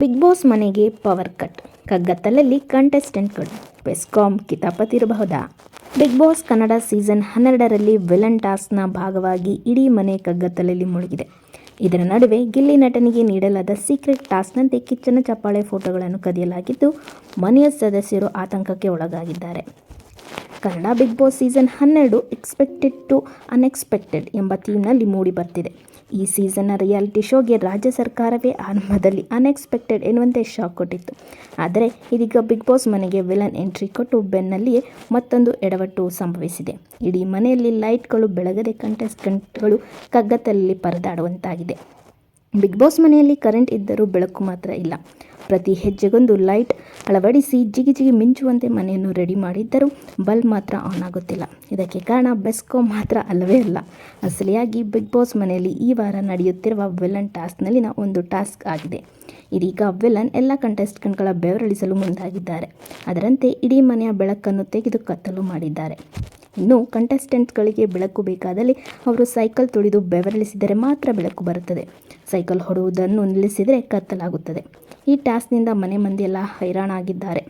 Big Boss ಮನೆಗೆ power cut, ಕಗ್ಗತ್ತಲಲ್ಲಿ ಕಂಟೆಸ್ಟೆಂಟ್ಗಳು, ಬೆಸ್ಕಾಂ ಕಿತಾಪತಿರಬಹುದಾ? ಬಿಗ್ ಬಾಸ್ ಕನ್ನಡ ಸೀಸನ್ 12ರಲ್ಲಿ ವಿಲನ್ ಟಾಸ್ಕ್ನ ಭಾಗವಾಗಿ ಇಡೀ ಮನೆ ಕಗ್ಗತ್ತಲಲ್ಲಿ ಮುಳುಗಿದೆ. ಇದರ ನಡುವೆ ಗಿಲ್ಲಿ ನಟನಿಗೆ ನೀಡಲಾದ ಸೀಕ್ರೆಟ್ ಟಾಸ್ಕ್ನಂತೆ ಕಿಚ್ಚನ ಚಪ್ಪಾಳೆ ಫೋಟೋಗಳನ್ನು ಕದಿಯಲಾಗಿದ್ದು, ಮನೆಯ ಸದಸ್ಯರು ಆತಂಕಕ್ಕೆ ಒಳಗಾಗಿದ್ದಾರೆ. Kannada Bigg Boss season 12 expected to unexpected ಎಂಬ ಥೀಮ್ನಲ್ಲಿ ಮೂಡಿ ಬರ್ತಿದೆ. ಈ ಸೀಸನ್ನ ರಿಯಾಲಿಟಿ ಶೋಗೆ ರಾಜ್ಯ ಸರ್ಕಾರವೇ ಆರಂಭದಲ್ಲಿ ಅನ್ಎಕ್ಸ್ಪೆಕ್ಟೆಡ್ ಎನ್ನುವಂತೆ ಶಾಕ್ ಕೊಟ್ಟಿತ್ತು. ಆದರೆ ಇದೀಗ ಬಿಗ್ ಬಾಸ್ ಮನೆಗೆ ವಿಲನ್ ಎಂಟ್ರಿ ಕೊಟ್ಟು ಬೆನ್ನಲ್ಲಿಯೇ ಮತ್ತೊಂದು ಎಡವಟ್ಟು ಸಂಭವಿಸಿದೆ. ಇಡೀ ಮನೆಯಲ್ಲಿ ಲೈಟ್ಗಳು ಬೆಳಗದೆ ಕಂಟೆಸ್ಟೆಂಟ್ಗಳು ಕಗ್ಗತ್ತಲಲ್ಲಿ ಪರದಾಡುವಂತಾಗಿದೆ. ಬಿಗ್ ಬಾಸ್ ಮನೆಯಲ್ಲಿ ಕರೆಂಟ್ ಇದ್ದರೂ ಬೆಳಕು ಮಾತ್ರ ಇಲ್ಲ. ಪ್ರತಿ ಹೆಜ್ಜೆಗೊಂದು ಲೈಟ್ ಅಳವಡಿಸಿ ಜಿಗಿ ಜಿಗಿ ಮಿಂಚುವಂತೆ ಮನೆಯನ್ನು ರೆಡಿ ಮಾಡಿದ್ದರೂ ಬಲ್ಬ್ ಮಾತ್ರ ಆನ್ ಆಗುತ್ತಿಲ್ಲ. ಇದಕ್ಕೆ ಕಾರಣ ಬೆಸ್ಕಾಂ ಮಾತ್ರ ಅಲ್ಲವೇ ಅಲ್ಲ, ಅಸಲಿಯಾಗಿ ಬಿಗ್ ಬಾಸ್ ಮನೆಯಲ್ಲಿ ಈ ವಾರ ನಡೆಯುತ್ತಿರುವ ವಿಲನ್ ಟಾಸ್ಕ್ನಲ್ಲಿನ ಒಂದು ಟಾಸ್ಕ್ ಆಗಿದೆ. ಇದೀಗ ವಿಲನ್ ಎಲ್ಲ ಕಂಟೆಸ್ಟೆಂಟ್ಗಳ ಬೆವರಿಳಿಸಲು ಮುಂದಾಗಿದ್ದಾರೆ. ಅದರಂತೆ ಇಡೀ ಮನೆಯ ಬೆಳಕನ್ನು ತೆಗೆದು ಕತ್ತಲು ಮಾಡಿದ್ದಾರೆ. ಇನ್ನು ಕಂಟೆಸ್ಟೆಂಟ್ಗಳಿಗೆ ಬೆಳಕು ಬೇಕಾದಲ್ಲಿ ಅವರು ಸೈಕಲ್ ತುಳಿದು ಬೆವರಿಳಿಸಿದರೆ ಮಾತ್ರ ಬೆಳಕು ಬರುತ್ತದೆ. ಸೈಕಲ್ ಹೊಡೆಯುವುದನ್ನು ನಿಲ್ಲಿಸಿದರೆ ಕತ್ತಲಾಗುತ್ತದೆ. ಈ ಟಾಸ್ಕ್ನಿಂದ ಮನೆ ಮಂದಿಯೆಲ್ಲ ಹೈರಾಣಾಗಿದ್ದಾರೆ.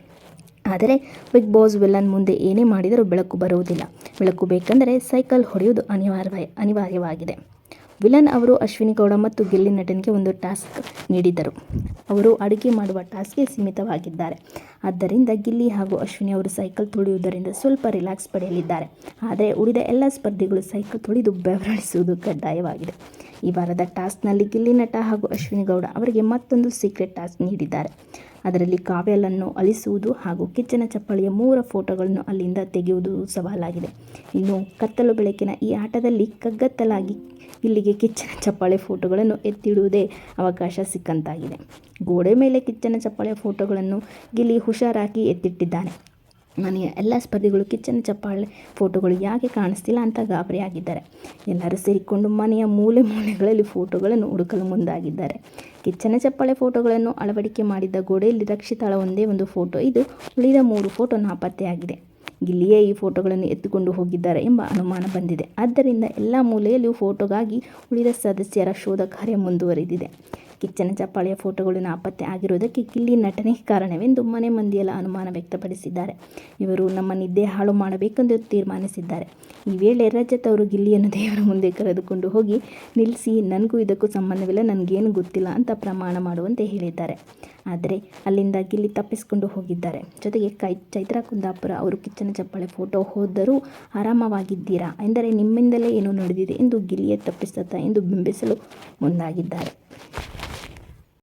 ಆದರೆ ಬಿಗ್ ಬಾಸ್ ವಿಲನ್ ಮುಂದೆ ಏನೇ ಮಾಡಿದರೂ ಬೆಳಕು ಬರುವುದಿಲ್ಲ. ಬೆಳಕು ಬೇಕೆಂದರೆ ಸೈಕಲ್ ಹೊಡೆಯುವುದು ಅನಿವಾರ್ಯವಾಗಿದೆ. ವಿಲನ್ ಅವರು ಅಶ್ವಿನಿ ಗೌಡ ಮತ್ತು ಗಿಲ್ಲಿ ನಟನಿಗೆ ಒಂದು ಟಾಸ್ಕ್ ನೀಡಿದ್ದರು. ಅವರು ಅಡುಗೆ ಮಾಡುವ ಟಾಸ್ಕ್ಗೆ ಸೀಮಿತವಾಗಿದ್ದಾರೆ. ಆದ್ದರಿಂದ ಗಿಲ್ಲಿ ಹಾಗೂ ಅಶ್ವಿನಿ ಅವರು ಸೈಕಲ್ ತುಳಿಯುವುದರಿಂದ ಸ್ವಲ್ಪ ರಿಲ್ಯಾಕ್ಸ್ ಪಡೆಯಲಿದ್ದಾರೆ. ಆದರೆ ಉಳಿದ ಎಲ್ಲ ಸ್ಪರ್ಧಿಗಳು ಸೈಕಲ್ ತುಳಿದು ಬೆವರಿಳಿಸುವುದು ಕಡ್ಡಾಯವಾಗಿದೆ. ಈ ವಾರದ ಟಾಸ್ಕ್ನಲ್ಲಿ ಗಿಲ್ಲಿ ನಟ ಹಾಗೂ ಅಶ್ವಿನಿ ಗೌಡ ಅವರಿಗೆ ಮತ್ತೊಂದು ಸೀಕ್ರೆಟ್ ಟಾಸ್ಕ್ ನೀಡಿದ್ದಾರೆ. ಅದರಲ್ಲಿ ಕಾವ್ಯಲನ್ನು ಅಳಿಸುವುದು ಹಾಗೂ ಕಿಚ್ಚನ ಚಪ್ಪಾಳೆಯ 3 ಫೋಟೋಗಳನ್ನು ಅಲ್ಲಿಂದ ತೆಗೆಯುವುದು ಸವಾಲಾಗಿದೆ. ಇನ್ನು ಕತ್ತಲು ಬೆಳಕಿನ ಈ ಆಟದಲ್ಲಿ ಕಗ್ಗತ್ತಲಾಗಿ ಇಲ್ಲಿಗೆ ಕಿಚ್ಚನ ಚಪ್ಪಾಳೆ ಫೋಟೋಗಳನ್ನು ಎತ್ತಿಡುವುದೇ ಅವಕಾಶ ಸಿಕ್ಕಂತಾಗಿದೆ. ಗೋಡೆ ಮೇಲೆ ಕಿಚ್ಚನ ಚಪ್ಪಾಳೆಯ ಫೋಟೋಗಳನ್ನು ಗಿಲ್ಲಿ ಹುಷಾರಾಗಿ ಎತ್ತಿಟ್ಟಿದ್ದಾನೆ. ಮನೆಯ ಎಲ್ಲ ಸ್ಪರ್ಧಿಗಳು ಕಿಚ್ಚನ ಚಪ್ಪಾಳೆ ಫೋಟೋಗಳು ಯಾಕೆ ಕಾಣಿಸ್ತಿಲ್ಲ ಅಂತ ಗಾಬರಿಯಾಗಿದ್ದಾರೆ. ಎಲ್ಲರೂ ಸೇರಿಕೊಂಡು ಮನೆಯ ಮೂಲೆ ಮೂಲೆಗಳಲ್ಲಿ ಫೋಟೋಗಳನ್ನು ಹುಡುಕಲು ಮುಂದಾಗಿದ್ದಾರೆ. ಕಿಚ್ಚನ ಚಪ್ಪಾಳೆ ಫೋಟೋಗಳನ್ನು ಅಳವಡಿಕೆ ಮಾಡಿದ್ದ ಗೋಡೆಯಲ್ಲಿ ರಕ್ಷಿತಾಳ ಒಂದೇ ಒಂದು ಫೋಟೋ ಇದ್ದು, ಉಳಿದ 3 ಫೋಟೋ ನಾಪತ್ತೆಯಾಗಿದೆ. ಗಿಲ್ಲಿಯೇ ಈ ಫೋಟೋಗಳನ್ನು ಎತ್ತಿಕೊಂಡು ಹೋಗಿದ್ದಾರೆ ಎಂಬ ಅನುಮಾನ ಬಂದಿದೆ. ಆದ್ದರಿಂದ ಎಲ್ಲ ಮೂಲೆಯಲ್ಲಿಯೂ ಫೋಟೋಗಾಗಿ ಉಳಿದ ಸದಸ್ಯರ ಶೋಧ ಕಾರ್ಯ ಮುಂದುವರಿದಿದೆ. ಕಿಚ್ಚನ ಚಪ್ಪಾಳೆಯ ಫೋಟೋಗಳು ನಾಪತ್ತೆ ಆಗಿರುವುದಕ್ಕೆ ಗಿಲ್ಲಿ ನಟನೆ ಕಾರಣವೆಂದು ಮನೆ ಮಂದಿಯೆಲ್ಲ ಅನುಮಾನ ವ್ಯಕ್ತಪಡಿಸಿದ್ದಾರೆ. ಇವರು ನಮ್ಮ ನಿದ್ದೆ ಹಾಳು ಮಾಡಬೇಕೆಂದು ತೀರ್ಮಾನಿಸಿದ್ದಾರೆ. ಈ ವೇಳೆ ರಜತ್ ಅವರು ಗಿಲ್ಲಿಯನ್ನು ದೇವರ ಮುಂದೆ ಕರೆದುಕೊಂಡು ಹೋಗಿ ನಿಲ್ಲಿಸಿ, ನನಗೂ ಇದಕ್ಕೂ ಸಂಬಂಧವಿಲ್ಲ, ನನಗೇನು ಗೊತ್ತಿಲ್ಲ ಅಂತ ಪ್ರಮಾಣ ಮಾಡುವಂತೆ ಹೇಳಿದ್ದಾರೆ. ಆದರೆ ಅಲ್ಲಿಂದ ಗಿಲ್ಲಿ ತಪ್ಪಿಸಿಕೊಂಡು ಹೋಗಿದ್ದಾರೆ. ಜೊತೆಗೆ ಚೈತ್ರಾ ಕುಂದಾಪುರ ಅವರು ಕಿಚ್ಚನ ಚಪ್ಪಾಳೆ ಫೋಟೋ ಹೋದರೂ ಆರಾಮವಾಗಿದ್ದೀರಾ ಎಂದರೆ ನಿಮ್ಮಿಂದಲೇ ಏನೋ ನಡೆದಿದೆ ಎಂದು ಗಿಲ್ಲಿಯೇ ತಪ್ಪಿತಸ್ಥ ಎಂದು ಬಿಂಬಿಸಲು ಮುಂದಾಗಿದ್ದಾರೆ.